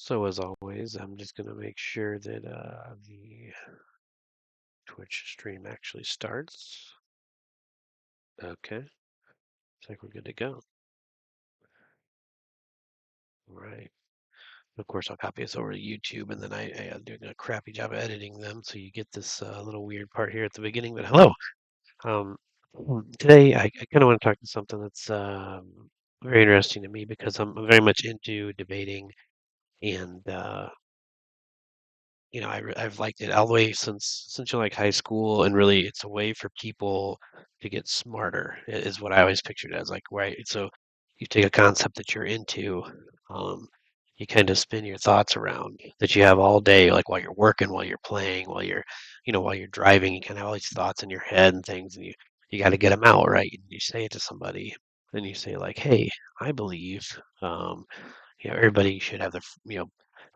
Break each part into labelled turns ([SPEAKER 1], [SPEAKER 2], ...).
[SPEAKER 1] So as always, I'm just going to make sure that the Twitch stream actually starts. Okay, looks like we're good to go. All right. Of course, I'll copy this over to YouTube, and then I'm doing a crappy job of editing them, so you get this little weird part here at the beginning. But hello. Um, Today, I kind of want to talk to something that's very interesting to me because I'm very much into debating and I've liked it all the way since you're like high school, and really it's a way for people to get smarter is what I always pictured as like, right? So you take a concept that you're into, um, you kind of spin your thoughts around that you have all day, like while you're working, while you're playing, while you're driving, you kind of have all these thoughts in your head and things, and you got to get them out, right? You say it to somebody, and you say like, "Hey, I believe, um, everybody should have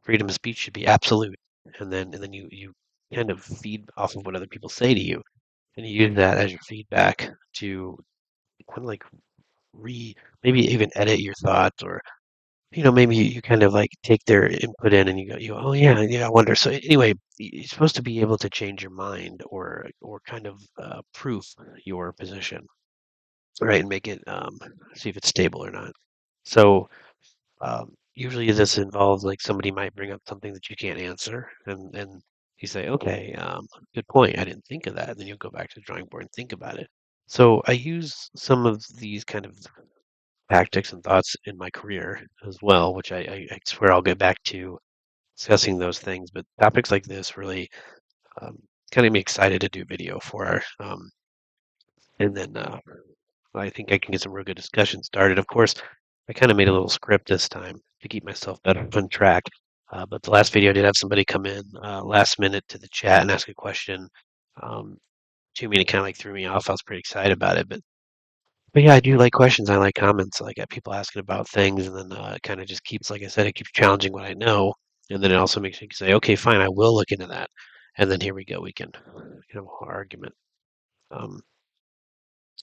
[SPEAKER 1] freedom of speech should be absolute," and then you kind of feed off of what other people say to you, and you use that as your feedback to kind of like re maybe even edit your thoughts, or maybe you kind of like take their input in and you go, oh yeah, yeah, I wonder. So anyway, you're supposed to be able to change your mind, or kind of proof your position, right, and make it see if it's stable or not. So usually this involves like somebody might bring up something that you can't answer, and you say, okay, good point. I didn't think of that. And then you'll go back to the drawing board and think about it. So I use some of these kind of tactics and thoughts in my career as well, which I swear I'll get back to discussing those things. But topics like this really um, kind of me excited to do video for. And then I think I can get some real good discussion started. Of course, I kind of made a little script this time to keep myself better on track. But the last video I did have somebody come in last minute to the chat and ask a question um, to me, and it kind of like threw me off. I was pretty excited about it, but yeah, I do like questions. I like comments. I get people asking about things, and then it kind of just keeps, like I said, it keeps challenging what I know, and then it also makes me say, okay, fine, I will look into that, and then here we go. We can, argument. Um,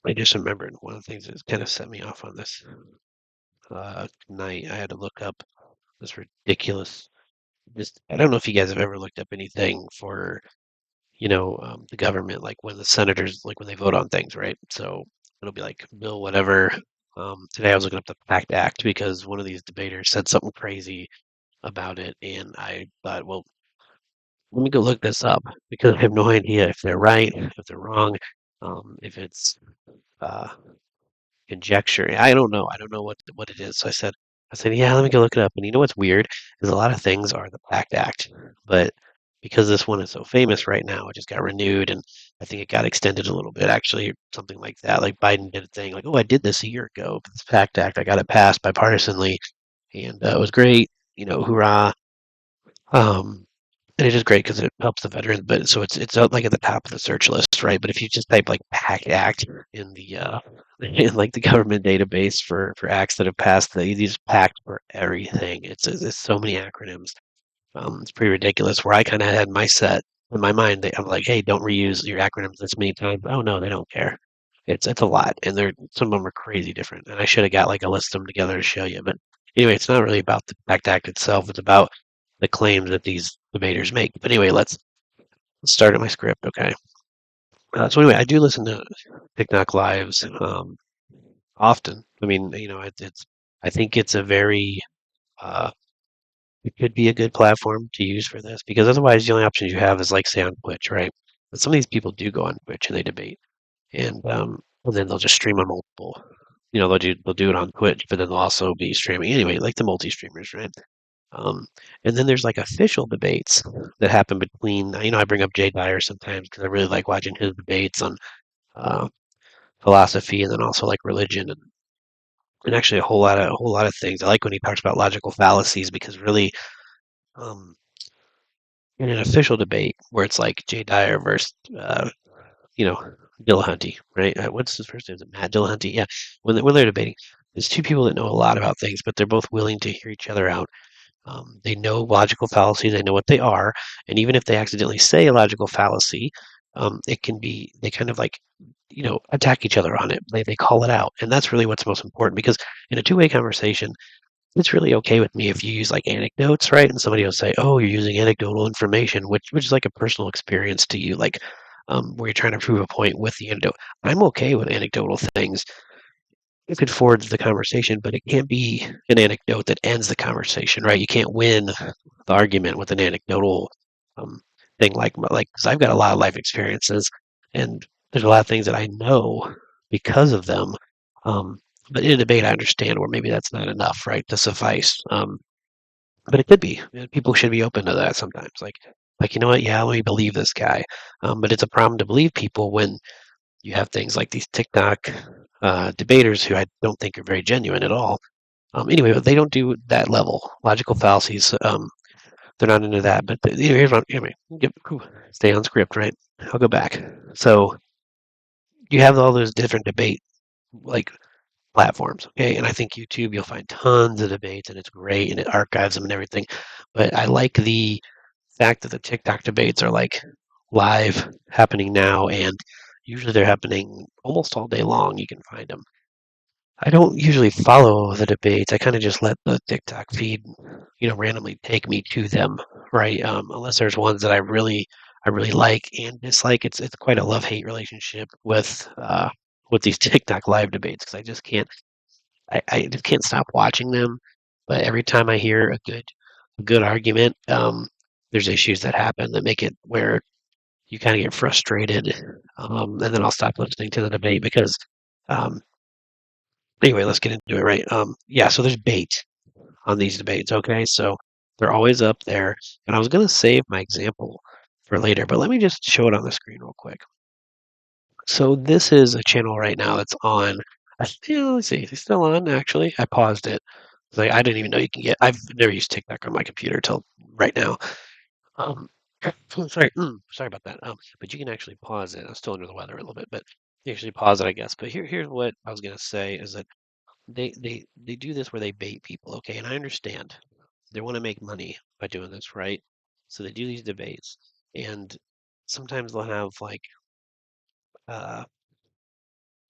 [SPEAKER 1] I just remembered one of the things that kind of set me off on this night. I had to look up this ridiculous. Just I don't know if you guys have ever looked up anything for the government, like when the senators, like when they vote on things, right? So it'll be like bill whatever. Today I was looking up the PACT Act because one of these debaters said something crazy about it, and I thought, well, let me go look this up because I have no idea if they're right, if they're wrong, if it's uh, conjecture. I don't know. I don't know what it is. So I said, yeah, let me go look it up. And you know what's weird is a lot of things are the PACT Act, but because this one is so famous right now, it just got renewed, and I think it got extended a little bit, actually, something like that. Like Biden did a thing like, oh, I did this a year ago. This PACT Act, I got it passed bipartisanly, and it was great. Hoorah! Um, and it is great because it helps the veterans, but so it's out like at the top of the search list, right? But if you just type like PAC Act in the in like the government database for acts that have passed, they use PAC for everything. It's so many acronyms. It's pretty ridiculous. Where I kind of had my set in my mind, I'm like, hey, don't reuse your acronyms this many times. Oh no, they don't care. It's a lot, and they're some of them are crazy different. And I should have got like a list of them together to show you. But anyway, it's not really about the PACT Act itself. It's about the claims that these debaters make. But anyway, let's start at my script, okay? So anyway, I do listen to TikTok lives often. I mean, it's I think it's a very uh, it could be a good platform to use for this because otherwise the only options you have is like say on Twitch, right? But some of these people do go on Twitch and they debate, and then they'll just stream on multiple. They'll do it on Twitch, but then they'll also be streaming anyway, like the multi streamers, right? Um, and then there's like official debates that happen between, I bring up Jay Dyer sometimes because I really like watching his debates on uh, philosophy and then also like religion and actually a whole lot of things. I like when he talks about logical fallacies because really, um, in an official debate where it's like Jay Dyer versus, you know, Dillahunty, right? What's his first name? Is it Matt Dillahunty? Yeah. When they're debating, there's two people that know a lot about things, but they're both willing to hear each other out. They know logical fallacies, they know what they are, and even if they accidentally say a logical fallacy, it can be they kind of like attack each other on it. They call it out, and that's really what's most important because in a two-way conversation, it's really okay with me if you use like anecdotes, right? And somebody will say, "Oh, you're using anecdotal information," which is like a personal experience to you, like where you're trying to prove a point with the anecdote. I'm okay with anecdotal things if it forwards the conversation, but it can't be an anecdote that ends the conversation, right? You can't win the argument with an anecdotal um, thing like because I've got a lot of life experiences, and there's a lot of things that I know because of them. Um, but in a debate, I understand where maybe that's not enough, right, to suffice. But it could be. People should be open to that sometimes. Like you know what? Yeah, let me believe this guy. But it's a problem to believe people when you have things like these TikTok debaters who I don't think are very genuine at all. Anyway, but they don't do that level logical fallacies. They're not into that. But here's what. Anyway, stay on script, right? I'll go back. So you have all those different debate like platforms, okay? And I think YouTube, you'll find tons of debates, and it's great, and it archives them and everything. But I like the fact that the TikTok debates are like live happening now, and usually they're happening almost all day long. You can find them. I don't usually follow the debates. I kind of just let the TikTok feed, randomly take me to them, right? Unless there's ones that I really like and dislike. It's quite a love-hate relationship with these TikTok live debates because I just can't stop watching them. But every time I hear a good argument, there's issues that happen that make it where you kind of get frustrated, and then I'll stop listening to the debate because um, anyway, let's get into it, right? Yeah, so there's bait on these debates, okay? So they're always up there. And I was going to save my example for later, but let me just show it on the screen real quick. So this is a channel right now that's on. Let's see, it's still on, actually. I paused it. Like, I didn't even know you can get, I've never used TikTok on my computer till right now. Um, sorry, sorry about that. But you can actually pause it. I'm still under the weather a little bit, but you actually pause it, I guess. But here's what I was going to say is that they do this where they bait people, okay? And I understand they want to make money by doing this, right? So they do these debates, and sometimes they'll have like uh,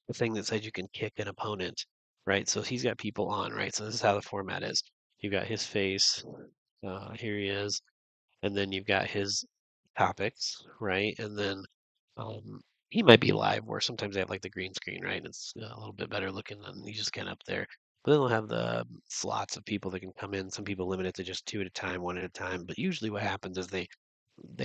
[SPEAKER 1] a thing that says you can kick an opponent, right? So he's got people on, right? So this is how the format is. You've got his face, here he is, and then you've got his topics, right? And then um, he might be live, where sometimes they have like the green screen, right? And it's a little bit better looking than he's just kind of up there. But then they'll have the slots of people that can come in. Some people limit it to just two at a time, one at a time. But usually what happens is they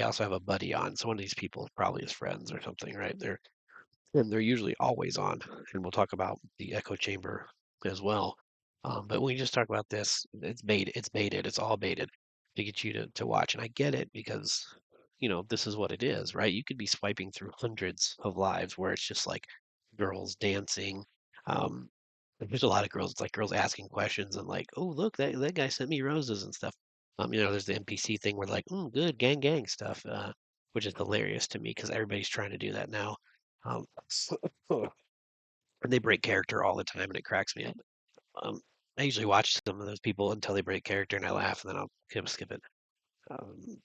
[SPEAKER 1] also have a buddy on. So one of these people is probably his friends or something, right? They're usually always on, and we'll talk about the echo chamber as well. But when we just talk about this, it's baited, it's all baited to get you to watch. And I get it because, this is what it is, right? You could be swiping through hundreds of lives where it's just like girls dancing. And there's a lot of girls, it's like girls asking questions and like, oh, look, that guy sent me roses and stuff. There's the NPC thing where like, good, gang, gang stuff, which is hilarious to me because everybody's trying to do that now. Um, and they break character all the time, and it cracks me up. Um, I usually watch some of those people until they break character, and I laugh, and then I'll skip it. Um,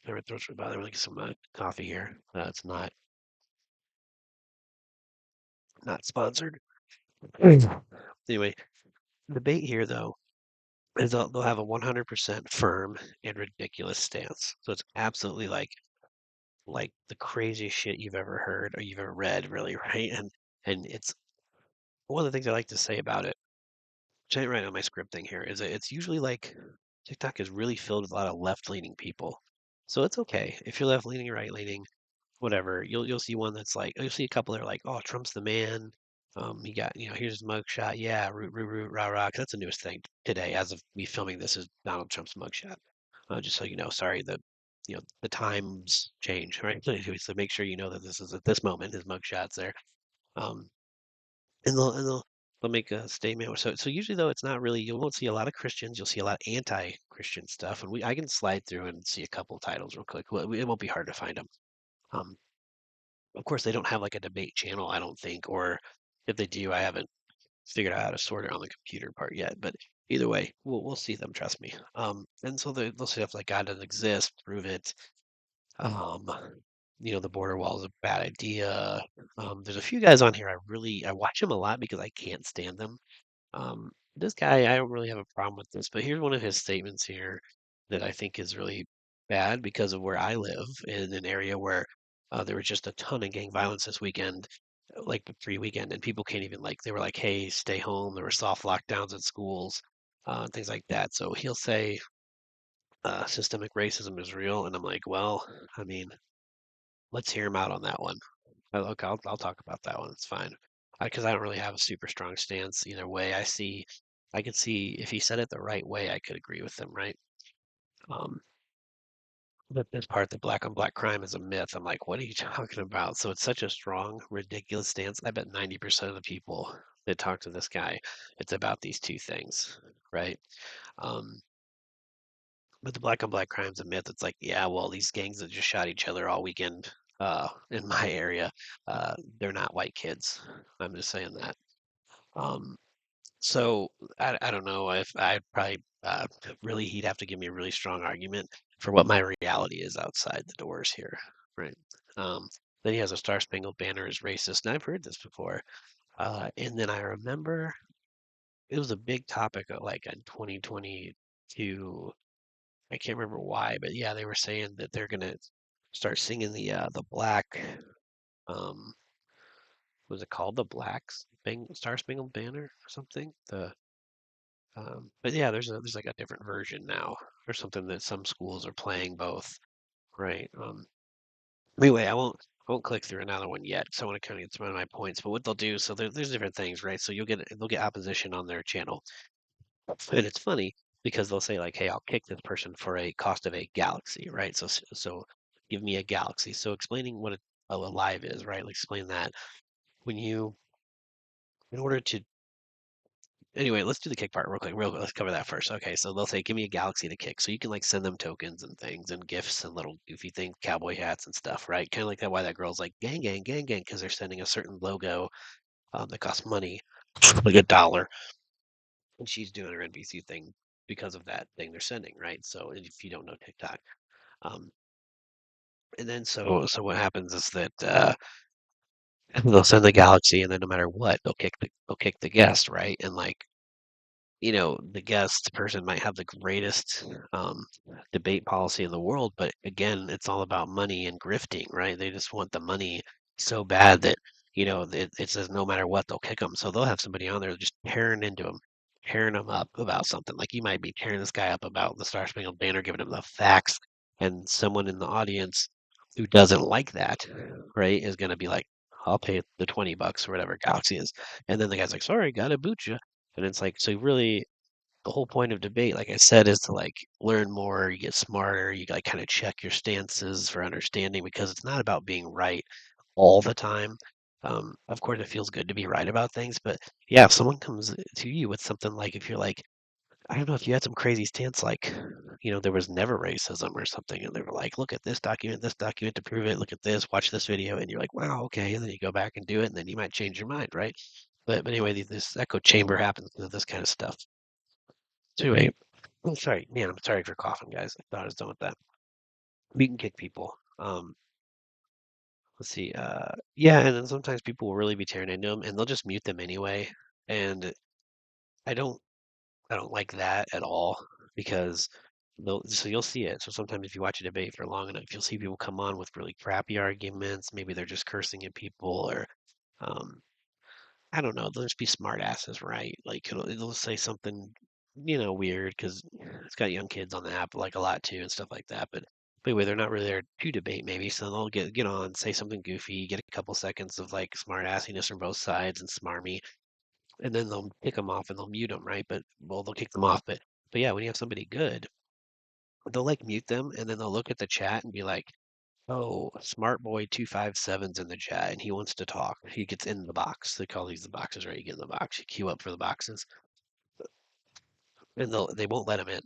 [SPEAKER 1] my throat's really bothering me. Like some coffee here. It's not sponsored. Anyway, the debate here though is they'll have a 100% firm and ridiculous stance. So it's absolutely like the craziest shit you've ever heard or you've ever read, really, right? And it's one of the things I like to say about it, which I write on my script thing here, is that it's usually like TikTok is really filled with a lot of left-leaning people. So it's okay if you're left-leaning or right-leaning, whatever. You'll see one that's like you'll see a couple that are like, oh, Trump's the man. He got here's his mugshot. Yeah, root root root rah rah. 'Cause that's the newest thing today, as of me filming this, is Donald Trump's mugshot. Just so you know, sorry the times change, right? So make sure you know that this is at this moment his mugshot's there. Um, and they'll make a statement. So usually though it's not really, you won't see a lot of Christians. You'll see a lot of anti-Christian stuff, and I can slide through and see a couple titles real quick. Well, it won't be hard to find them. Um, of course, they don't have like a debate channel, I don't think, or if they do, I haven't figured out how to sort it on the computer part yet. But either way, we'll see them. Trust me. And so they'll say stuff like God doesn't exist, prove it. Um, the border wall is a bad idea. There's a few guys on here I watch them a lot because I can't stand them. This guy, I don't really have a problem with this, but here's one of his statements here that I think is really bad because of where I live in an area where there was just a ton of gang violence this weekend, like the pre-weekend, and people can't even like they were like, "Hey, stay home." There were soft lockdowns at schools, things like that. So he'll say systemic racism is real, and I'm like, well, I mean, let's hear him out on that one. Look, I'll talk about that one. It's fine. Because I don't really have a super strong stance either way. I could see if he said it the right way, I could agree with him, right? Um, but this part that black on black crime is a myth. I'm like, what are you talking about? So it's such a strong, ridiculous stance. I bet 90% of the people that talk to this guy, it's about these two things, right? Um, but the black on black crime's a myth. It's like, yeah, well, these gangs that just shot each other all weekend in my area, they're not white kids. I'm just saying that. Um, so I don't know if I'd probably really he'd have to give me a really strong argument for what my reality is outside the doors here, right? Um, then he has a Star Spangled Banner is racist, and I've heard this before. And then I remember it was a big topic like in 2022. I can't remember why, but yeah, they were saying that they're gonna start singing the black um was it called the Star Spangled Banner or something? But yeah, there's like a different version now or something that some schools are playing both, right? Anyway, I won't click through another one yet, so I want to kind of get some of my points. But what they'll do, so there's different things, right? So they'll get opposition on their channel, and it's funny because they'll say like, "Hey, I'll kick this person for a cost of a galaxy," right? So give me a galaxy. So explaining what a live is, right? Like explain that when you in order to anyway, let's do the kick part real quick. Real quick, let's cover that first. Okay, so they'll say, "Give me a galaxy to kick," so you can like send them tokens and things and gifts and little goofy things, cowboy hats and stuff, right? Kind of like that. Why that girl's like gang, gang, gang, gang, because they're sending a certain logo that costs money, like $1, and she's doing her NBC thing because of that thing they're sending, right? So if you don't know TikTok, um, and then so what happens is that they'll send the galaxy, and then no matter what, they'll kick the guest, right? And like the guest person might have the greatest debate policy in the world, but again, it's all about money and grifting, right? They just want the money so bad that, it says no matter what, they'll kick them. So they'll have somebody on there just tearing into them, tearing them up about something. Like you might be tearing this guy up about the Star Spangled Banner, giving him the facts, and someone in the audience who doesn't like that, right, is going to be like, I'll pay the $20 or whatever Galaxy is. And then the guy's like, sorry, gotta boot you. And it's like, so really, the whole point of debate, like I said, is to like learn more, you get smarter, you like kind of check your stances for understanding because it's not about being right all the time. Of course, it feels good to be right about things, but yeah, if someone comes to you with something like, if you're like, I don't know, if you had some crazy stance like, there was never racism or something, and they were like, look at this document to prove it, look at this, watch this video, and you're like, wow, okay, and then you go back and do it, and then you might change your mind, right? But anyway, this echo chamber happens with this kind of stuff. So anyway, oh, sorry, man, I'm sorry for coughing, guys. I thought I was done with that. We can kick people. Let's see. Yeah, and then sometimes people will really be tearing into them, and they'll just mute them anyway. And I don't, I don't like that at all because so you'll see it. So sometimes if you watch a debate for long enough, you'll see people come on with really crappy arguments. Maybe they're just cursing at people, or um, I don't know. They'll just be smart asses, right? Like it'll say something, weird because it's got young kids on the app like a lot too and stuff like that. But anyway, they're not really there to debate maybe, so they'll get on, say something goofy, get a couple seconds of like smart assiness from both sides and smarmy, and then they'll kick them off and they'll mute them, right? But well, they'll kick them off, but yeah, when you have somebody good, they'll like mute them and then they'll look at the chat and be like, oh, Smart Boy 257's in the chat and he wants to talk. He gets in the box. They call these the boxes, right? You get in the box, you queue up for the boxes, and they won't let him in.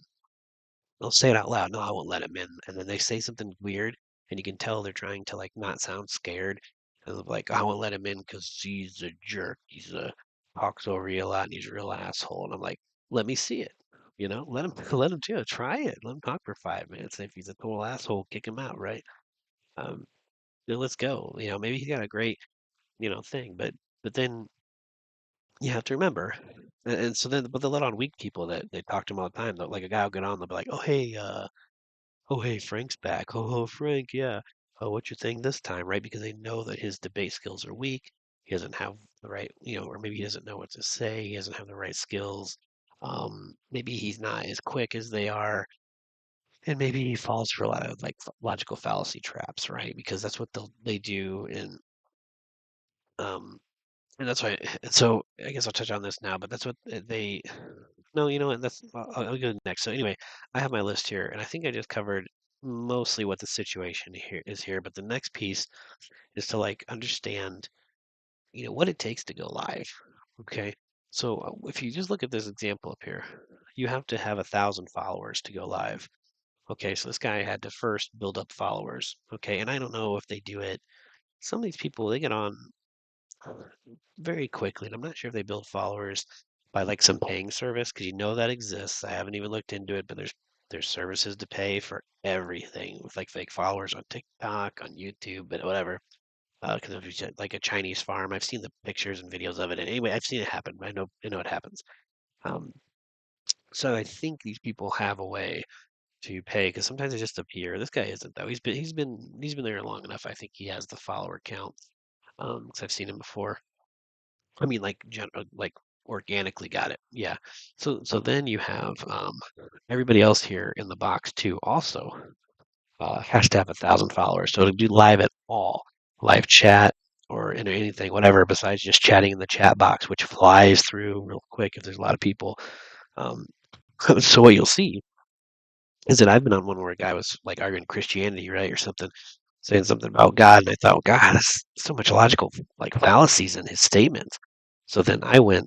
[SPEAKER 1] They'll say it out loud. No, I won't let him in. And then they say something weird, and you can tell they're trying to like not sound scared. And they're like, I won't let him in because he's a jerk. He's a talks over you a lot, and he's a real asshole. And I'm like, let me see it. Let him let him do it. Try it. Let him talk for 5 minutes. If he's a total asshole, kick him out, right? Um, then let's go. Maybe he got a great thing, but then you have to remember And so then, but they'll let on weak people that they talk to him all the time. Though, like a guy will get on, they'll be like, oh hey, Frank's back. Oh Frank, yeah. Oh, what you think this time, right? Because they know that his debate skills are weak. He doesn't have the right, or maybe he doesn't know what to say. He doesn't have the right skills. Maybe he's not as quick as they are, and maybe he falls for a lot of like logical fallacy traps, right? Because that's what they do, um, and that's why. And so I guess I'll touch on this now, but that's what they. No, you know what? I'll go next. So anyway, I have my list here, and I think I just covered mostly what the situation here is here. But the next piece is to like understand, what it takes to go live. Okay. So if you just look at this example up here, you have to have 1,000 followers to go live. Okay, so this guy had to first build up followers. Okay, and I don't know if they do it. Some of these people they get on very quickly, and I'm not sure if they build followers by like some paying service because you know that exists. I haven't even looked into it, but there's services to pay for everything with like fake followers on TikTok, on YouTube, but whatever. Because if you like a Chinese farm, I've seen the pictures and videos of it. And anyway, I've seen it happen. I know it happens. Um, so I think these people have a way to pay because sometimes they just appear. This guy isn't though. He's been there long enough. I think he has the follower count. 'Cause I've seen him before. I mean, like like organically got it. Yeah. So then you have everybody else here in the box too. Also has to have 1,000 followers. So to do live at all, live chat or anything, whatever, besides just chatting in the chat box, which flies through real quick if there's a lot of people. Um, so what you'll see is that I've been on one where a guy was like arguing Christianity, right, or something, saying something about God, and I thought, God, that's so much logical like fallacies in his statements. So then I went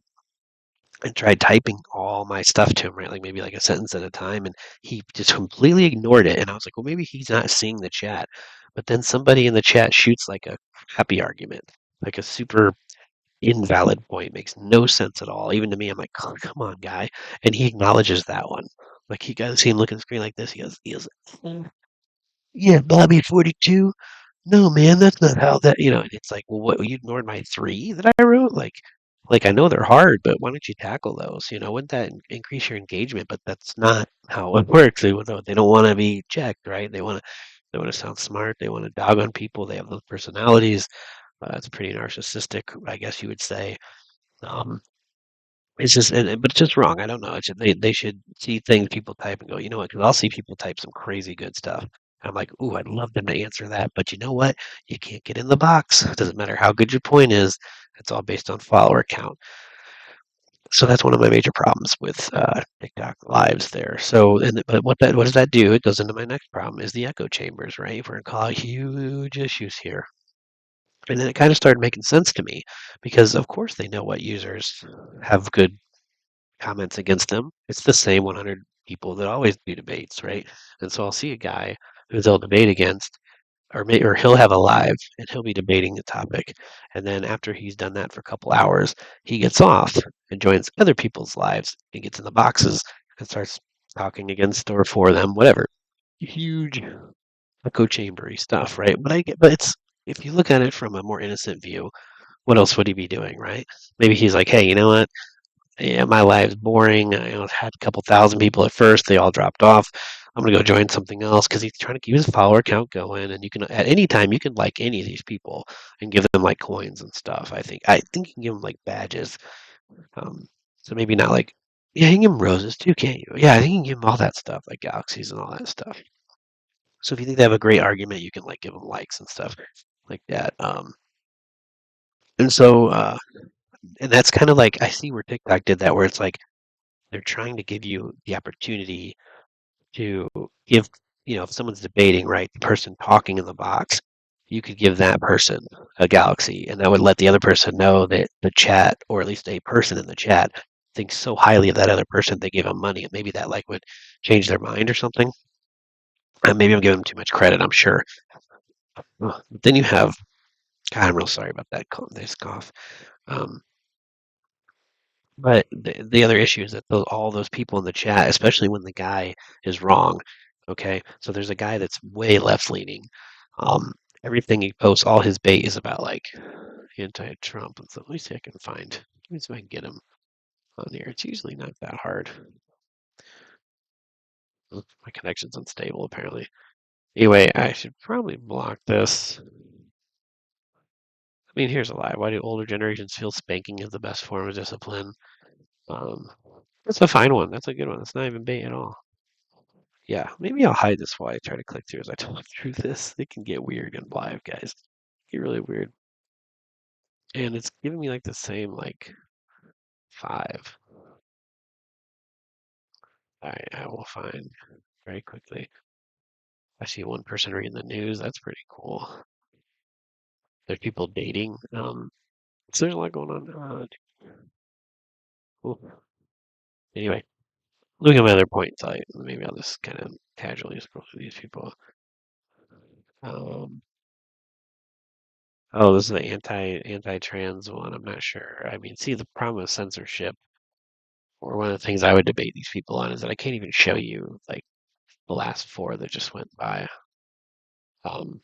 [SPEAKER 1] and tried typing all my stuff to him, right? Like maybe like a sentence at a time, and he just completely ignored it. And I was like, well, maybe he's not seeing the chat. But then somebody in the chat shoots like a happy argument, like a super invalid point, makes no sense at all. Even to me, I'm like, oh, come on, guy. And he acknowledges that one. Like he got to see him look at the screen like this. He goes, yeah, Bobby 42. No, man, that's not how that, it's like, well, what, you ignored my three that I wrote? Like I know they're hard, but why don't you tackle those? Wouldn't that increase your engagement? But that's not how it works. They don't want to be checked, right? They want to sound smart. They want to dog on people. They have those personalities. It's pretty narcissistic, I guess you would say. Um, it's just, but it's just wrong. I don't know. They should see things people type and go, you know what? Because I'll see people type some crazy good stuff. I'm like, ooh, I'd love them to answer that, but you know what? You can't get in the box. It doesn't matter how good your point is. It's all based on follower count. So that's one of my major problems with TikTok lives there. So, but what does that do? It goes into my next problem is the echo chambers, right? We're gonna call out huge issues here. And then it kind of started making sense to me because, of course, they know what users have good comments against them. It's the same 100 people that always do debates, right? And so I'll see a guy who they'll debate against, or he'll have a live and he'll be debating the topic. And then after he's done that for a couple hours, he gets off and joins other people's lives and gets in the boxes and starts talking against or for them, whatever. Huge echo chambery stuff, right? But it's if you look at it from a more innocent view, what else would he be doing, right? Maybe he's like, hey, you know what? Yeah, my life's boring. I had a couple thousand people at first. They all dropped off. I'm gonna go join something else because he's trying to keep his follower count going. And you can at any time you can like any of these people and give them like coins and stuff. I think you can give them like badges. Um, so maybe not like yeah, you can give them roses too, can't you? Yeah, I think you can give them all that stuff like galaxies and all that stuff. So if you think they have a great argument, you can like give them likes and stuff like that. And so and that's kind of like I see where TikTok did that, where it's like they're trying to give you the opportunity to give, if someone's debating, right, the person talking in the box, you could give that person a galaxy, and that would let the other person know that the chat, or at least a person in the chat, thinks so highly of that other person they gave them money, and maybe that like would change their mind or something. And maybe I'm giving them too much credit, I'm sure. But then you have, God, I'm real sorry about that this cough. Um, But the other issue is that all those people in the chat, especially when the guy is wrong, okay? So there's a guy that's way left leaning. Um, Everything he posts, all his bait is about like anti-Trump. And so let me see if I can find. Let me see if I can get him. on here. It's usually not that hard. My connection's unstable, apparently. Anyway, I should probably block this. I mean, here's a lie. Why do older generations feel spanking is the best form of discipline? Um, that's a fine one. That's a good one. That's not even bait at all. Yeah, maybe I'll hide this while I try to click through as I talk through this. It can get weird in live, guys. Get really weird. And it's giving me like the same like 5. All right, I will find very quickly. I see one person reading the news. That's pretty cool. There's people dating. So there's a lot going on. Cool. Anyway, looking at my other points, maybe I'll just kind of casually scroll through these people. Um, oh, this is the anti-trans one. I'm not sure. I mean, see, the problem with censorship, or one of the things I would debate these people on, is that I can't even show you like the last 4 that just went by. Um,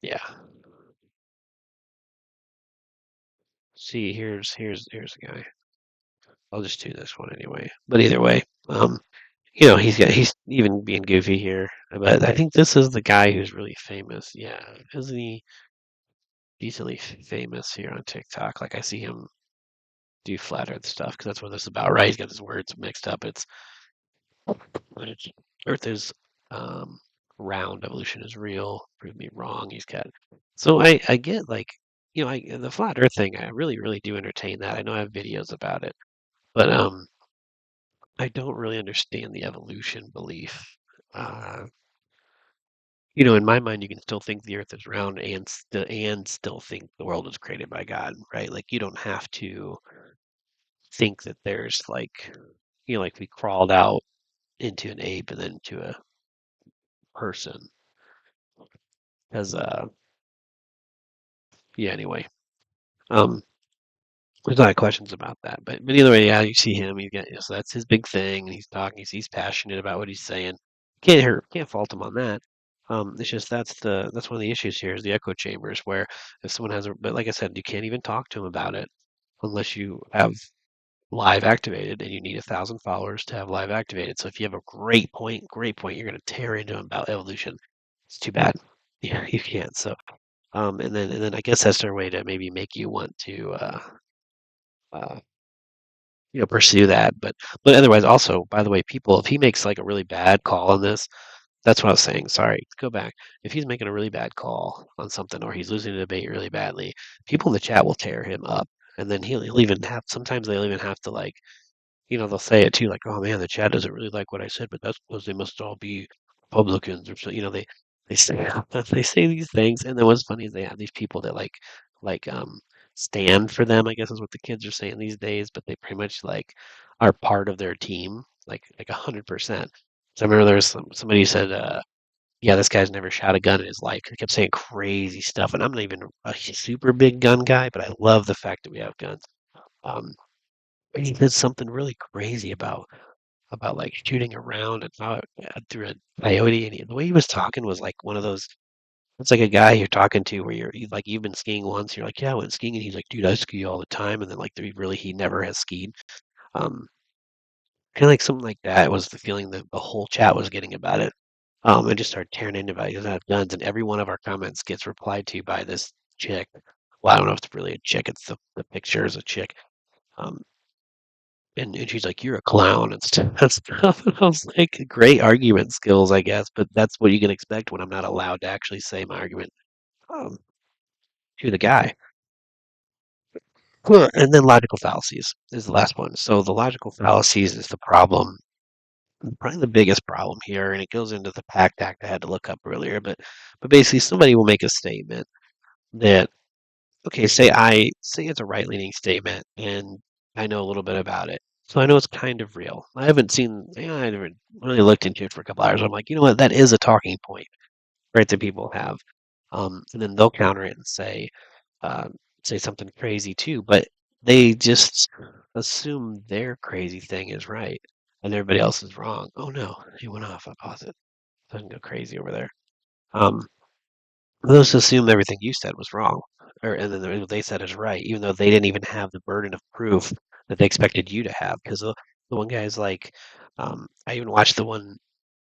[SPEAKER 1] yeah. See, here's a guy. I'll just do this one anyway. But either way, he's even being goofy here. But I think this is the guy who's really famous. Yeah, isn't he decently famous here on TikTok? Like I see him do flat Earth stuff because that's what this is about, right? He's got his words mixed up. Earth is um, round, evolution is real. Prove me wrong. He's got. So I get like the flat Earth thing. I really do entertain that. I know I have videos about it, but I don't really understand the evolution belief. Uh, in my mind, you can still think the Earth is round and still think the world was created by God, right? Like you don't have to think that there's like, like we crawled out into an ape and then to a person. Because yeah, anyway, um, there's a lot of questions about that, but either way, yeah, you see him. So that's his big thing, and he's talking. He's passionate about what he's saying. Can't fault him on that. It's just that's one of the issues here is the echo chambers where if someone but like I said, you can't even talk to him about it unless you have live activated, and you need 1,000 followers to have live activated. So if you have a great point, you're going to tear into him about evolution. It's too bad. Yeah, you can't. So and then I guess that's their way to maybe make you want to uh, pursue that. But otherwise, also, by the way, people, if he makes like a really bad call on this, that's what I was saying. Sorry, go back. If he's making a really bad call on something, or he's losing a debate really badly, people in the chat will tear him up, and then he'll even have. Sometimes they'll even have to like they'll say it too, like, "Oh man, the chat doesn't really like what I said, but that's because they must all be Republicans or so." They say they say these things, and then what's funny is they have these people that like stand for them. I guess is what the kids are saying these days, but they pretty much like are part of their team, like 100%. So I remember there was somebody who said, "Yeah, this guy's never shot a gun in his life." He kept saying crazy stuff, and I'm not even a super big gun guy, but I love the fact that we have guns. Um, and he did something really crazy about like shooting around and how through a coyote, and the way he was talking was like one of those. It's like a guy you're talking to where like you've been skiing once. You're like, yeah, I went skiing, and he's like, dude, I ski all the time, and then like he never has skied. Um, kind of like something like that was the feeling that the whole chat was getting about it. I just started tearing into about he doesn't have guns, and every one of our comments gets replied to by this chick. Well, I don't know if it's really a chick. It's the picture is a chick. Um, and she's like, "You're a clown," and stuff and stuff. And I was like, "Great argument skills, I guess, but that's what you can expect when I'm not allowed to actually say my argument um, to the guy." Well, and then logical fallacies is the last one. So the logical fallacies is the problem, probably the biggest problem here, and it goes into the PACT Act I had to look up earlier. But basically, somebody will make a statement that, okay, say it's a right-leaning statement, and I know a little bit about it. So I know it's kind of real. I haven't seen, I haven't really looked into it for a couple hours. I'm like, you know what? That is a talking point, right? That people have. And then they'll counter it and uh, say something crazy too. But they just assume their crazy thing is right and everybody else is wrong. Oh no, he went off. I paused it. Doesn't go crazy over there. Um, those assume everything you said was wrong. or and then what they said is right, even though they didn't even have the burden of proof that they expected you to have. Because the one guy's like, I even watched the one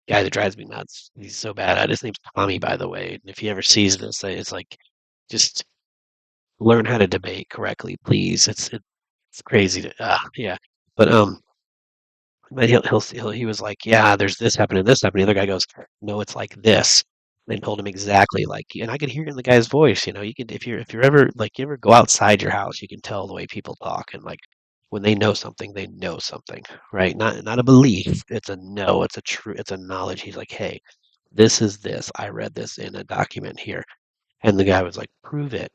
[SPEAKER 1] guy that drives me nuts. He's so bad at it. His name's Tommy, by the way. And if he ever sees this, it's like, just learn how to debate correctly, please. It's crazy to, yeah. But he was like, yeah, there's this happening, this happening. The other guy goes, no, it's like this. They told him exactly like, and I could hear it in the guy's voice. You know, you can if you're ever like you ever go outside your house, you can tell the way people talk and like when they know something, right? Not a belief. It's a no. It's a true. It's a knowledge. He's like, hey, this is this. I read this in a document here, and the guy was like, prove it.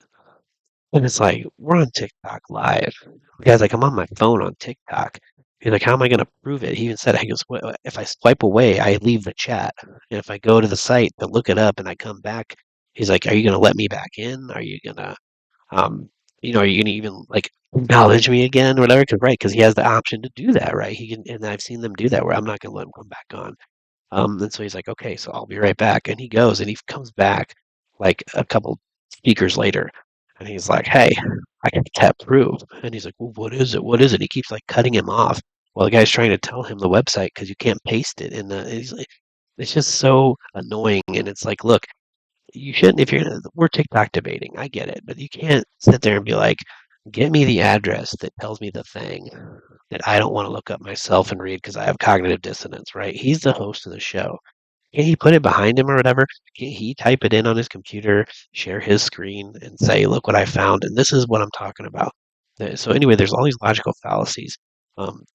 [SPEAKER 1] And it's like, we're on TikTok live. The guy's like, I'm on my phone on TikTok. He's like, how am I going to prove it? He even said, he goes, "Well, if I swipe away, I leave the chat. And if I go to the site to look it up and I come back, he's like, are you going to let me back in? Are you going to, um, are you going to even like acknowledge me again or whatever? Cause, right. Cause he has the option to do that, right? He can, and I've seen them do that where I'm not going to let him come back on. And so he's like, okay, so I'll be right back. And he goes and he comes back like a couple speakers later. And he's like, hey, I got that proof. And he's like, well, what is it? What is it? He keeps like cutting him off while the guy's trying to tell him the website because you can't paste it. And he's like, it's just so annoying. And it's like, look, you shouldn't, if you're, we're TikTok debating. I get it. But you can't sit there and be like, get me the address that tells me the thing that I don't want to look up myself and read because I have cognitive dissonance, right? He's the host of the show. Can he put it behind him or whatever? Can he type it in on his computer, share his screen, and say, look what I found, and this is what I'm talking about. So anyway, there's all these logical fallacies.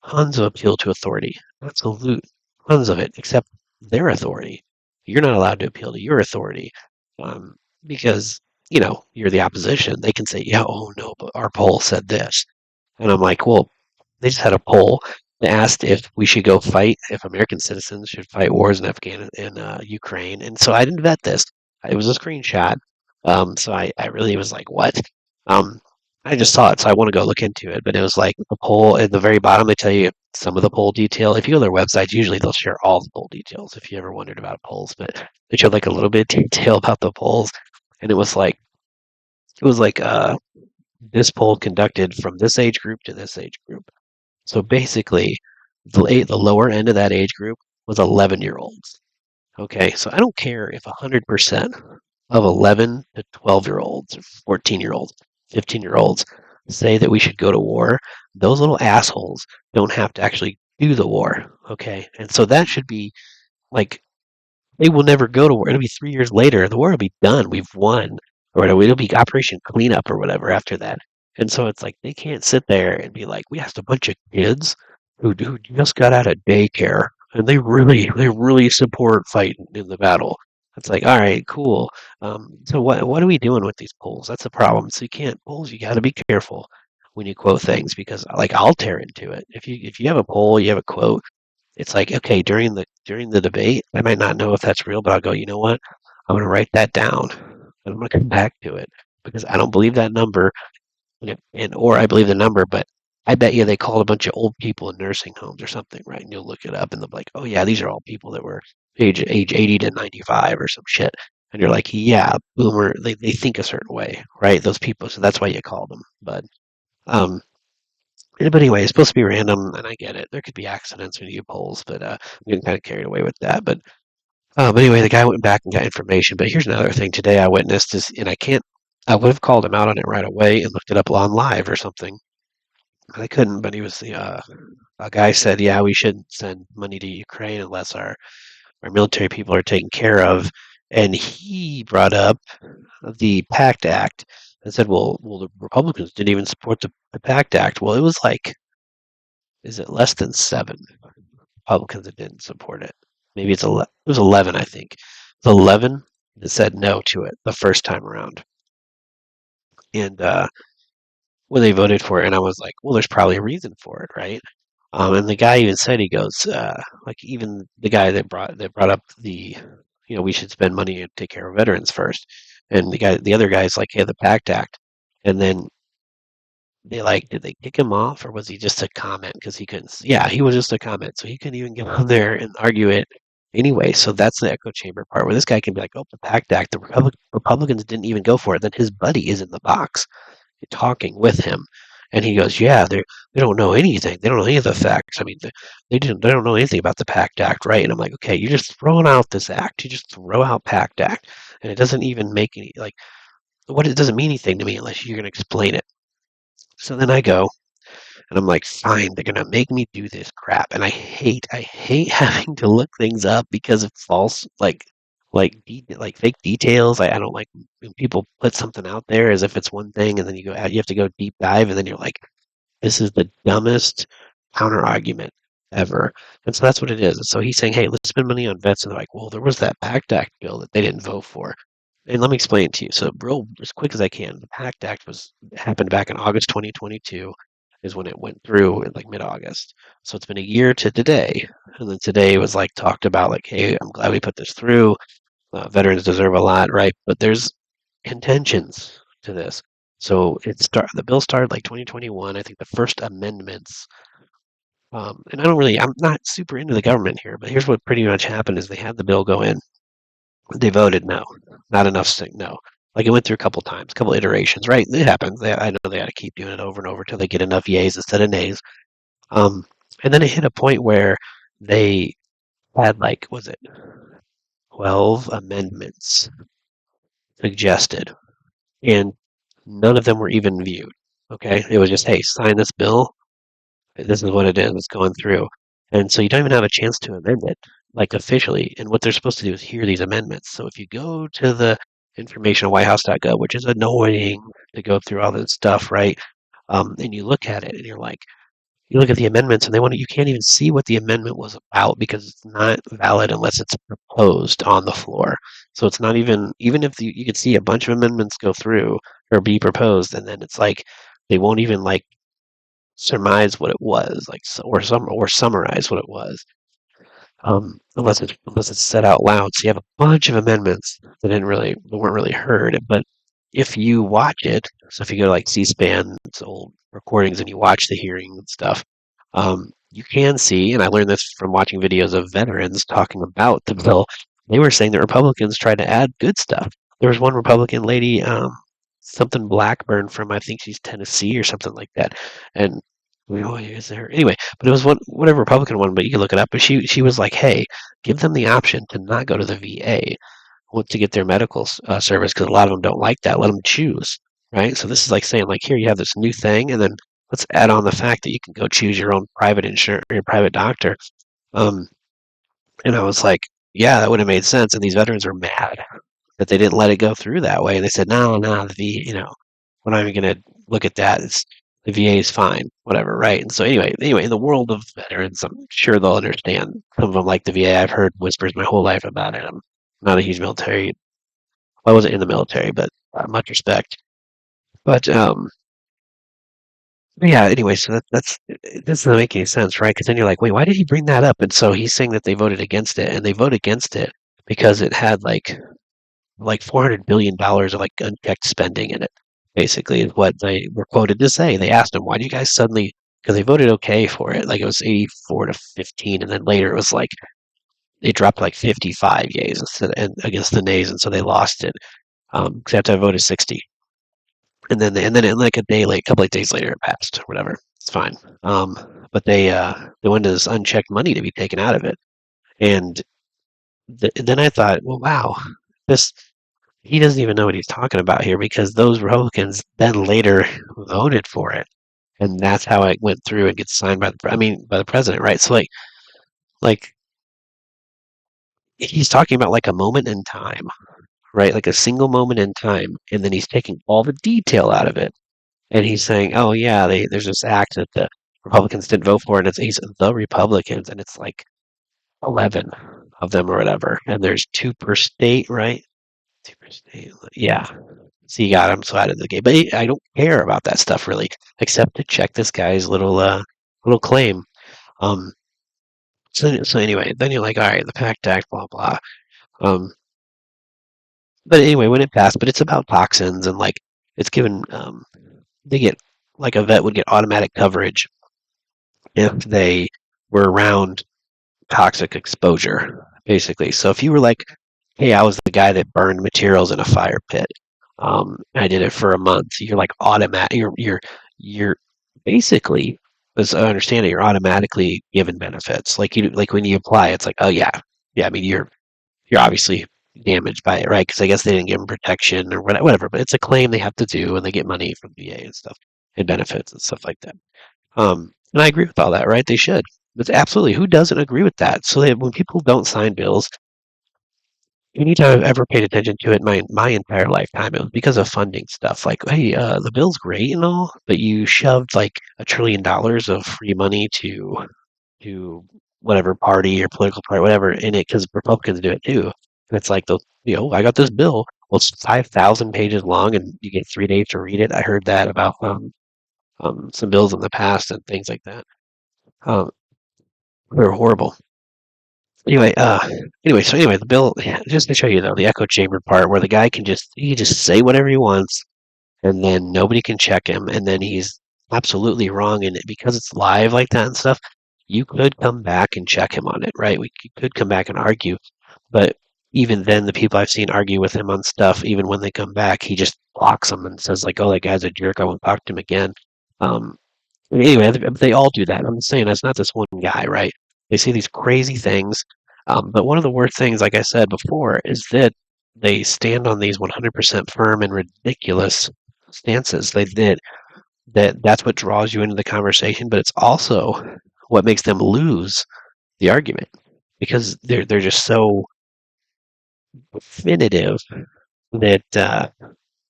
[SPEAKER 1] Tons of appeal to authority. Absolute tons of it, except their authority. You're not allowed to appeal to your authority um, because, you're the opposition. They can say, yeah, oh no, but our poll said this. And I'm like, well, they just had a poll that asked if we should go fight, if American citizens should fight wars in Ukraine. And so I didn't vet this. It was a screenshot. So I really was like, what? Um, I just saw it, so I want to go look into it. But it was like the poll at the very bottom, they tell you some of the poll detail. If you go to their website, usually they'll share all the poll details if you ever wondered about polls. But they showed like a little bit of detail about the polls. And it was like this poll conducted from this age group to this age group. So basically, the lower end of that age group was 11-year-olds. Okay, so I don't care if 100% of 11 to 12-year-olds, or 14-year-olds, 15-year-olds say that we should go to war. Those little assholes don't have to actually do the war. Okay, and so that should be like they will never go to war. It'll be 3 years later. The war will be done. We've won. Or it'll be Operation Cleanup or whatever after that. And so it's like they can't sit there and be like, we asked a bunch of kids who just got out of daycare and they really support fighting in the battle. It's like, all right, cool. So what are we doing with these polls? That's the problem. So you can't polls. You got to be careful when you quote things because like I'll tear into it. If you have a poll, you have a quote, it's like, okay, during the debate, I might not know if that's real, but I'll go, you know what? I'm gonna write that down and I'm gonna come back to it because I don't believe that number and or I believe the number, but I bet you they called a bunch of old people in nursing homes or something, right? And you'll look it up and they'll be like, oh yeah, these are all people that were age 80 to 95 or some shit. And you're like, yeah, boomer, they think a certain way, right? Those people, so that's why you call them. Um, but anyway, it's supposed to be random, and I get it. There could be accidents when you do polls, but I'm getting kind of carried away with that. But anyway, the guy went back and got information. But here's another thing today I witnessed is, and I can't. I would have called him out on it right away and looked it up on live or something. But I couldn't. But he was the a guy said, yeah, we shouldn't send money to Ukraine unless our military people are taken care of. And he brought up the PACT Act and said, well, the Republicans didn't even support the PACT Act. Well, it was like, is it less than seven Republicans that didn't support it? Maybe it was 11, I think. It was 11 that said no to it the first time around. And when they voted for it, and I was like, well, there's probably a reason for it, right? And the guy even said, he goes, like even the guy that brought up we should spend money and take care of veterans first. And the other guy's like, yeah, the PACT Act. And then did they kick him off or was he just a comment because he couldn't? Yeah, he was just a comment, so he couldn't even get on there and argue it. Anyway, so that's the echo chamber part where this guy can be like, oh, the PACT Act, the Republicans didn't even go for it. Then his buddy is in the box talking with him. And he goes, yeah, they don't know anything. They don't know any of the facts. I mean, they don't know anything about the PACT Act, right? And I'm like, okay, you're just throwing out this act. You just throw out PACT Act, and it doesn't even make any like what it doesn't mean anything to me unless you're gonna explain it. So then I go and I'm like, fine, they're gonna make me do this crap, and I hate having to look things up because of false like fake details. I don't like when people put something out there as if it's one thing, and then you have to go deep dive, and then you're like, this is the dumbest counter argument ever. And so that's what it is. And so he's saying, hey, let's spend money on vets. And they're like, well, there was that PACT Act bill that they didn't vote for. And let me explain it to you. So, real as quick as I can, the PACT Act happened back in August 2022, is when it went through in like mid-August. So it's been a year to today, and then today was like talked about like, hey, I'm glad we put this through. Veterans deserve a lot, right? But there's contentions to this. So the bill started like 2021. I think the first amendments, and I'm not super into the government here, but here's what pretty much happened: is they had the bill go in, they voted no, not enough no. Like it went through a couple times, a couple iterations, right? It happens. I know they got to keep doing it over and over till they get enough yays instead of nays. Um, and then it hit a point where they had like, was it 12 amendments suggested, and none of them were even viewed. Okay, it was just, hey, sign this bill. This is what it is. It's going through, and so you don't even have a chance to amend it, like officially. And what they're supposed to do is hear these amendments. So if you go to the information on whitehouse.gov, which is annoying to go through all this stuff, right? And you look at it, and you're like, you look at the amendments, and you can't even see what the amendment was about because it's not valid unless it's proposed on the floor. So it's not even if you could see a bunch of amendments go through or be proposed, and then it's like they won't even like surmise what it was, like or summarize what it was, unless it's said out loud. So you have a bunch of amendments that weren't really heard. But if you watch it, so if you go to like C-SPAN, it's old recordings, and you watch the hearing and stuff, you can see, and I learned this from watching videos of veterans talking about the bill. They were saying that Republicans tried to add good stuff. There was one Republican lady, something Blackburn from, I think she's Tennessee or something like that, and is there anyway? But it was whatever Republican one, but you can look it up. But she was like, hey, give them the option to not go to the VA to get their medical service because a lot of them don't like that. Let them choose, right? So this is like saying, like, here you have this new thing, and then let's add on the fact that you can go choose your own private insurance, your private doctor. Um, and I was like, yeah, that would have made sense. And these veterans were mad that they didn't let it go through that way. And they said, no, no, we're not even going to look at that. The VA is fine, whatever, right? And so anyway, in the world of veterans, I'm sure they'll understand. Some of them like the VA. I've heard whispers my whole life about it. I'm not a huge military. Well, I wasn't in the military, but much respect. But yeah. Anyway, so it doesn't make any sense, right? Because then you're like, wait, why did he bring that up? And so he's saying that they voted against it, and they vote against it because it had like $400 billion of like unchecked spending in it. Basically, is what they were quoted to say. They asked him, "Why do you guys suddenly?" Because they voted okay for it, like it was 84-15, and then later it was like they dropped like 55 yays and against the nays, and so they lost it. Because after I voted 60, and then like a day late, a couple of days later, it passed. Whatever, it's fine. But they wanted this unchecked money to be taken out of it, and then I thought, well, wow, this he doesn't even know what he's talking about here because those Republicans then later voted for it, and that's how it went through and gets signed by by the president, right? So like he's talking about like a moment in time, right? Like a single moment in time, and then he's taking all the detail out of it, and he's saying, oh yeah, there's this act that the Republicans didn't vote for, and he's the Republicans, and it's like 11 of them or whatever, and there's two per state, right? Two per state, yeah. So you got him so out of the game. But I don't care about that stuff really, except to check this guy's little claim. Um, so anyway, then you're like, all right, the PACT Act, blah blah. Um, but anyway, when it passed, but it's about toxins and like it's given they get like a vet would get automatic coverage if they were around toxic exposure. basically. So if you were like, hey, I was the guy that burned materials in a fire pit, I did it for a month, you're like automatic. You're basically, as I understand it, you're automatically given benefits. Like when you apply, it's like, oh yeah, yeah. I mean, you're obviously damaged by it, right? Because I guess they didn't give them protection or whatever. But it's a claim they have to do, and they get money from VA and stuff, and benefits and stuff like that. And I agree with all that, right? They should. But absolutely, who doesn't agree with that? So that when people don't sign bills, anytime I've ever paid attention to it my entire lifetime, it was because of funding stuff. Like, hey, the bill's great and all, but you shoved like $1 trillion of free money to whatever party or political party, whatever, in it because Republicans do it too. And it's like I got this bill. Well, it's 5,000 pages long, and you get 3 days to read it. I heard that about some bills in the past and things like that. Um, they're horrible. Anyway, the bill, yeah, just to show you though, the echo chamber part where the guy he can just say whatever he wants, and then nobody can check him, and then he's absolutely wrong in it because it's live like that and stuff. You could come back and check him on it, right? We could come back and argue, but even then, the people I've seen argue with him on stuff, even when they come back, he just blocks them and says like, "Oh, that guy's a jerk. I won't talk to him again." Um, Anyway, they all do that. I'm just saying that's not this one guy, right? They say these crazy things, but one of the worst things, like I said before, is that they stand on these 100% firm and ridiculous stances. They did that's what draws you into the conversation, but it's also what makes them lose the argument because they're just so definitive that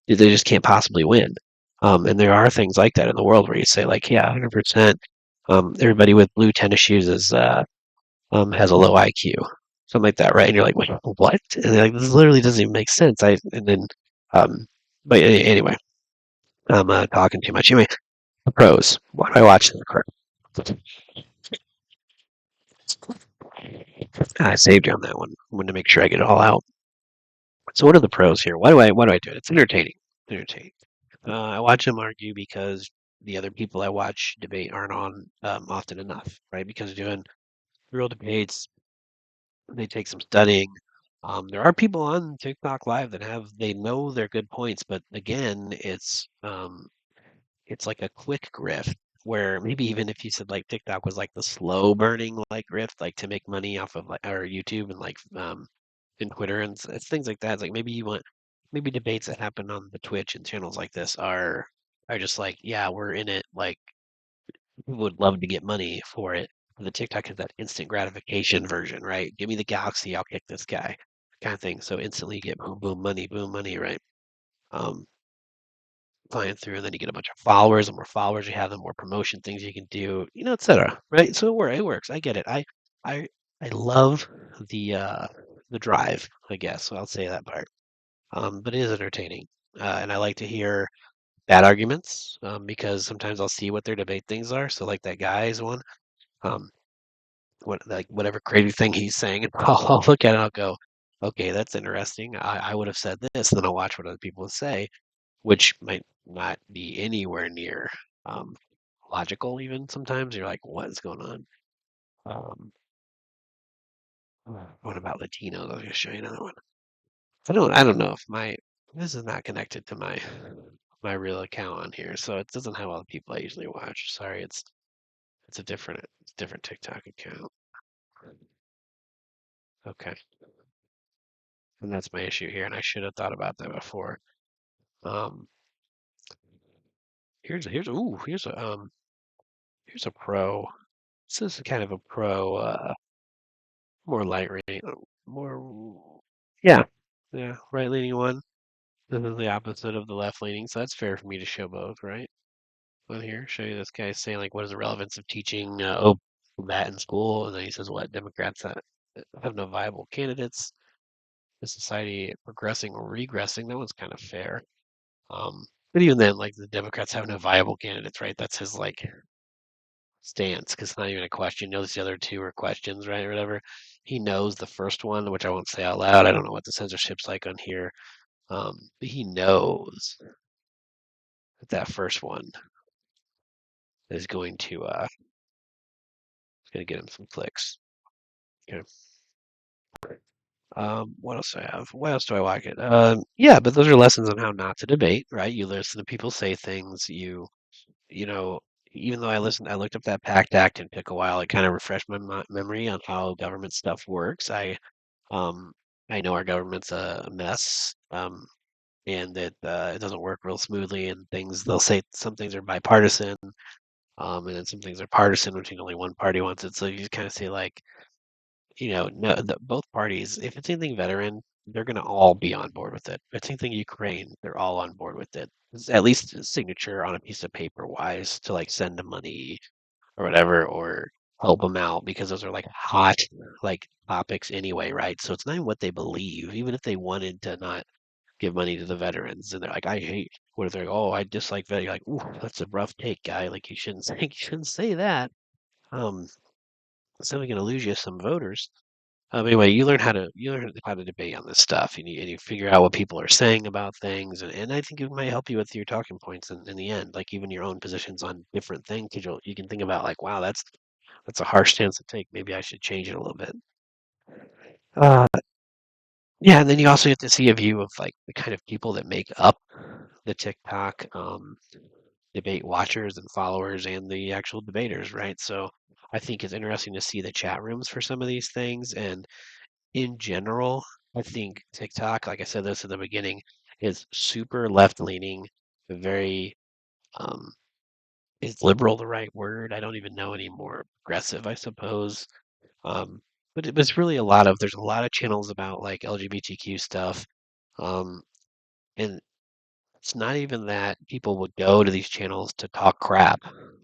[SPEAKER 1] they just can't possibly win. And there are things like that in the world where you say like, yeah, 100%. Everybody with blue tennis shoes has a low IQ, something like that, right? And you're like, wait, what? And they're like, this literally doesn't even make sense. And then, um, but anyway, I'm talking too much. Anyway, the pros. Why do I watch the Crow? I saved you on that one. I wanted to make sure I get it all out. So what are the pros here? Why do I do it? It's entertaining. Entertaining. I watch them argue because the other people I watch debate aren't on often enough, right? Because doing real debates, they take some studying. There are people on TikTok Live that they know they're good points, but again, it's like a quick grift where maybe even if you said like TikTok was like the slow burning like grift, like to make money off of like or YouTube and like in Twitter and it's things like that. It's like maybe debates that happen on the Twitch and channels like this are just like, yeah, we're in it. Like people would love to get money for it. The TikTok is that instant gratification version, right? Give me the galaxy, I'll kick this guy, kind of thing. So instantly you get boom money, right? Um, Flying through, and then you get a bunch of followers. The more followers you have, the more promotion things you can do, etc. Right? So it works. I get it. I I love the drive, I guess. So I'll say that part. But it is entertaining, and I like to hear bad arguments because sometimes I'll see what their debate things are. So like that guy's one, um, whatever crazy thing he's saying, and I'll look at it. And I'll go, okay, that's interesting. I would have said this, and then I'll watch what other people say, which might not be anywhere near um, logical. Even sometimes you're like, what is going on? Um, what about Latinos? I was gonna show you another one. I don't know if my this is not connected to my real account on here, so it doesn't have all the people I usually watch. Sorry, it's a different TikTok account. Okay, and that's my issue here, and I should have thought about that before. Um, here's a pro. This is kind of a pro, more light rating, more yeah, yeah, right leaning one. This is the opposite of the left leaning, so that's fair for me to show both, right? On here, show you this guy saying like, what is the relevance of teaching that in school? And then he says, what Democrats have no viable candidates. The society progressing or regressing. That one's kind of fair. But even then, like the Democrats have no viable candidates, right? That's his like stance because it's not even a question. He knows the other two are questions, right? Or whatever. He knows the first one, which I won't say out loud. I don't know what the censorship's like on here. But he knows that that first one is going to get him some clicks. Okay. What else do I have? What else do I like it? Yeah, but those are lessons on how not to debate, right? You listen to people say things. You know, even though I looked up that PACT Act and took a while. It kind of refreshed my memory on how government stuff works. Um, I know our government's a mess, and that it doesn't work real smoothly. And things they'll say some things are bipartisan, and then some things are partisan, which only one party wants it. So you just kind of say like, no, both parties, if it's anything veteran, they're going to all be on board with it. If it's anything Ukraine, they're all on board with it. It's at least a signature on a piece of paper wise to like send them money or whatever, or help them out because those are like hot like topics anyway, right? So it's not even what they believe. Even if they wanted to not give money to the veterans and they're like, I hate, what if they're like, oh, I dislike vet. You're like, ooh, that's a rough take, guy. Like you shouldn't say you shouldn't say that. Um, it's only going to lose you some voters. Anyway, you learn how to debate on this stuff, and you figure out what people are saying about things, and I think it might help you with your talking points in the end, like even your own positions on different things. You can think about like, wow, that's a harsh stance to take. Maybe I should change it a little bit. Uh, yeah, and then you also get to see a view of like the kind of people that make up the TikTok debate watchers and followers and the actual debaters, right? So I think it's interesting to see the chat rooms for some of these things, and in general, I think TikTok, like I said this in the beginning, is super left leaning, very um is liberal the right word? I don't even know anymore. Progressive, I suppose. Um, but it was really there's a lot of channels about like LGBTQ stuff. Um, and it's not even that people would go to these channels to talk crap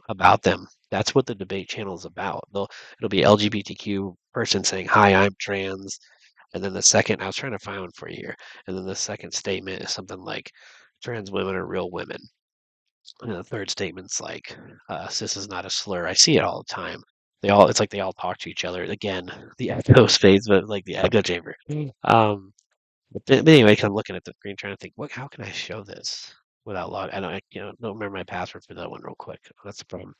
[SPEAKER 1] about them. That's what the debate channel is about. It'll be LGBTQ person saying, "Hi, I'm trans," and then the second, I was trying to find one for you here, and then the second statement is something like, "Trans women are real women," and the third statement's like, "Cis is not a slur." I see it all the time. It's like they all talk to each other. Again, the echo space, but like the echo chamber. But anyway, 'cause I'm looking at the screen trying to think, how can I show this without log? Don't remember my password for that one real quick. That's the problem.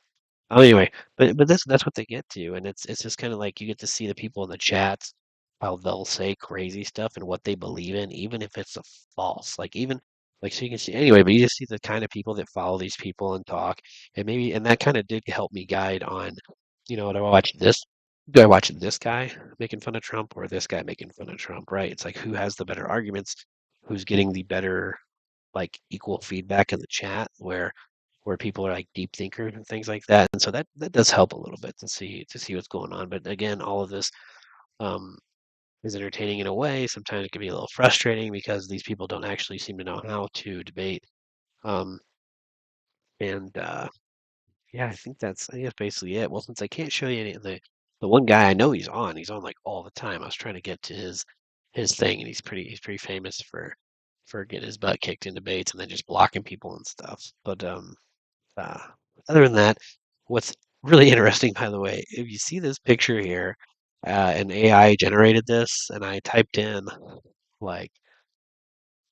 [SPEAKER 1] Anyway, but that's what they get to, and it's just kind of like you get to see the people in the chats, how they'll say crazy stuff and what they believe in, even if it's a false. Like even like so you can see anyway, but you just see the kind of people that follow these people and talk, and that kind of did help me guide on, do I watch this? Do I watch this guy making fun of Trump or this guy making fun of Trump? Right? It's like who has the better arguments, who's getting the better like equal feedback in the chat where people are like deep thinkers and things like that. And so that does help a little bit to see what's going on. But again, all of this um, is entertaining in a way. Sometimes it can be a little frustrating because these people don't actually seem to know how to debate. Um, and Yeah, I think that's basically it. Well, since I can't show you any of the one guy I know he's on like all the time. I was trying to get to his thing, and he's pretty famous for getting his butt kicked in debates and then just blocking people and stuff. But uh, other than that, what's really interesting, by the way, if you see this picture here, an AI generated this, and I typed in like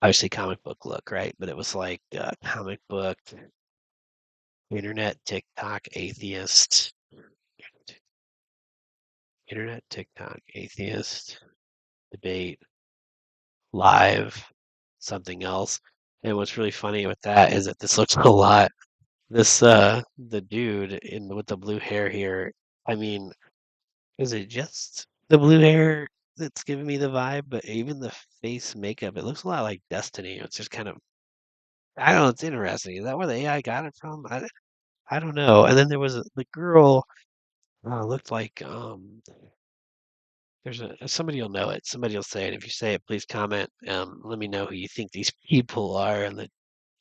[SPEAKER 1] obviously comic book look, right? But it was like comic book, internet, TikTok, atheist, internet, TikTok, atheist, debate, live, something else. And what's really funny with that is that this looks a lot. The dude in with the blue hair here. I mean, is it just the blue hair that's giving me the vibe? But even the face makeup, it looks a lot like Destiny. It's just kind of, I don't know, it's interesting. Is that where the AI got it from? I don't know. And then there was the girl, looked like, there's somebody will know it. Somebody will say it. If you say it, please comment. Let me know who you think these people are in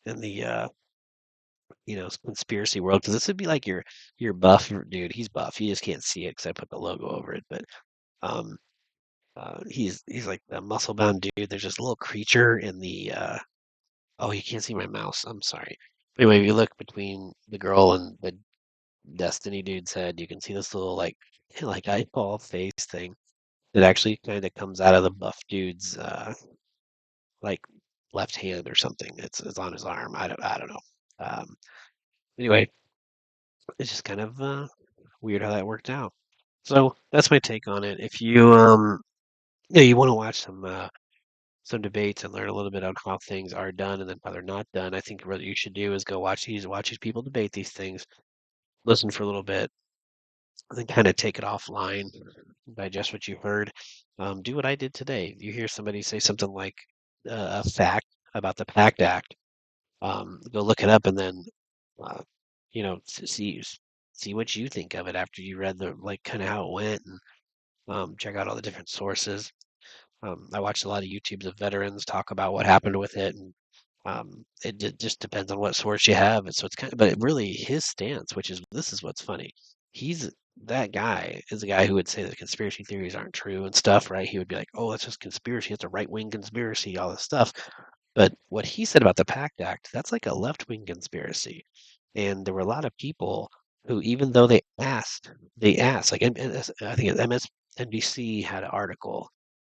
[SPEAKER 1] the conspiracy world. Because this would be like your buff dude. He's buff. You just can't see it because I put the logo over it. But um, he's like the muscle bound dude. There's this little creature in the oh, you can't see my mouse. I'm sorry. Anyway, if you look between the girl and the Destiny dude's head, you can see this little like like eyeball face thing that actually kind of comes out of the buff dude's like left hand or something. It's on his arm. I don't know. Um, anyway, it's just kind of weird how that worked out. So that's my take on it. If you Yeah, you want to watch some debates and learn a little bit on how things are done and then how they're not done. I think what you should do is go watch these people debate these things, listen for a little bit, and then kind of take it offline, digest what you heard. Do what I did today. You hear somebody say something like a fact about the PACT Act, go look it up and then uh, see what you think of it after you read the like kind of how it went and check out all the different sources. I watched a lot of YouTubes of veterans talk about what happened with it, and just depends on what source you have. And so it's kind of, but it really his stance, which is this is what's funny. He's that guy is a guy who would say that conspiracy theories aren't true and stuff, right? He would be like, "Oh, it's just conspiracy. It's a right wing conspiracy, all this stuff." But what he said about the PACT Act, that's like a left wing conspiracy. And there were a lot of people who, even though they asked, like I think MSNBC had an article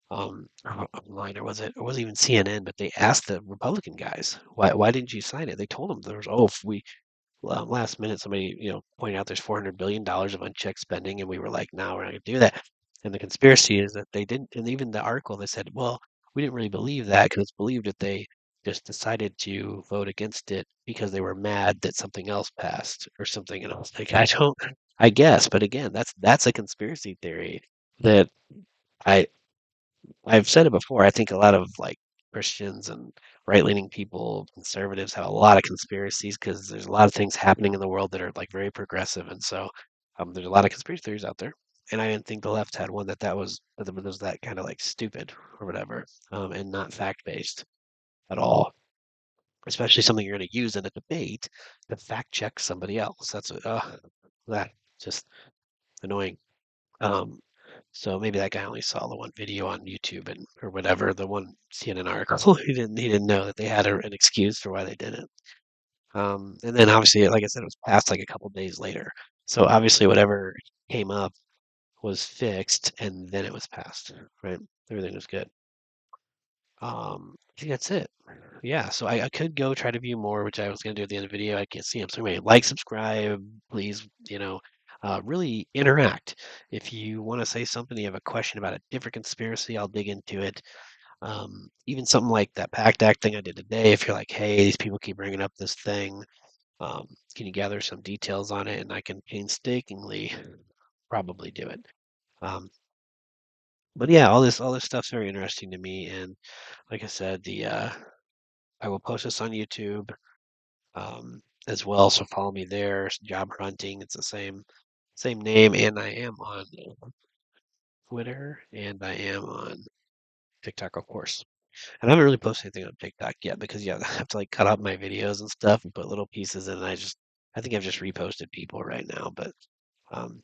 [SPEAKER 1] online, or it wasn't even CNN, but they asked the Republican guys, why didn't you sign it? They told them there was, oh, if we last minute somebody pointed out there's $400 billion of unchecked spending, and we were like, no, we're not going to do that. And the conspiracy is that they didn't, and even the article they said, well, we didn't really believe that because it's believed that they just decided to vote against it because they were mad that something else passed or something. And I was like, I don't, I guess, but again, that's a conspiracy theory that I I've said it before. I think a lot of like Christians and right-leaning people, conservatives have a lot of conspiracies because there's a lot of things happening in the world that are like very progressive, and so there's a lot of conspiracy theories out there. And I didn't think the left had one that was that kind of like stupid or whatever, and not fact-based at all. Especially something you're going to use in a debate to fact check somebody else. That just annoying. Um, so maybe that guy only saw the one video on YouTube and or whatever, the one CNN article. He didn't know that they had an excuse for why they did it. And then obviously, like I said, it was passed like a couple days later. So obviously, whatever came up was fixed, and then it was passed. Right, everything was good. I think that's it. Yeah, so I could go try to view more, which I was going to do at the end of the video. I can't see them. So anyway, like, subscribe, please, really interact. If you want to say something, you have a question about a different conspiracy, I'll dig into it. Even something like that PACT Act thing I did today, if you're like, hey, these people keep bringing up this thing, can you gather some details on it? And I can painstakingly probably do it. Um, but yeah, all this stuff's very interesting to me. And like I said, the I will post this on YouTube as well. So follow me there. Job hunting. It's the same name, and I am on Twitter and I am on TikTok, of course. And I haven't really posted anything on TikTok yet because yeah, I have to like cut up my videos and stuff and put little pieces in. And I think I've just reposted people right now. But um,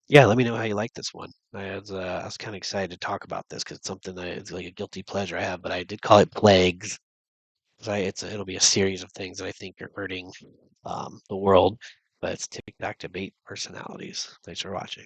[SPEAKER 1] yeah, let me know how you like this one. I was kind of excited to talk about this because it's something it's like a guilty pleasure I have. But I did call it plagues. It'll be a series of things that I think are hurting the world, but it's TikTok debate personalities. Thanks for watching.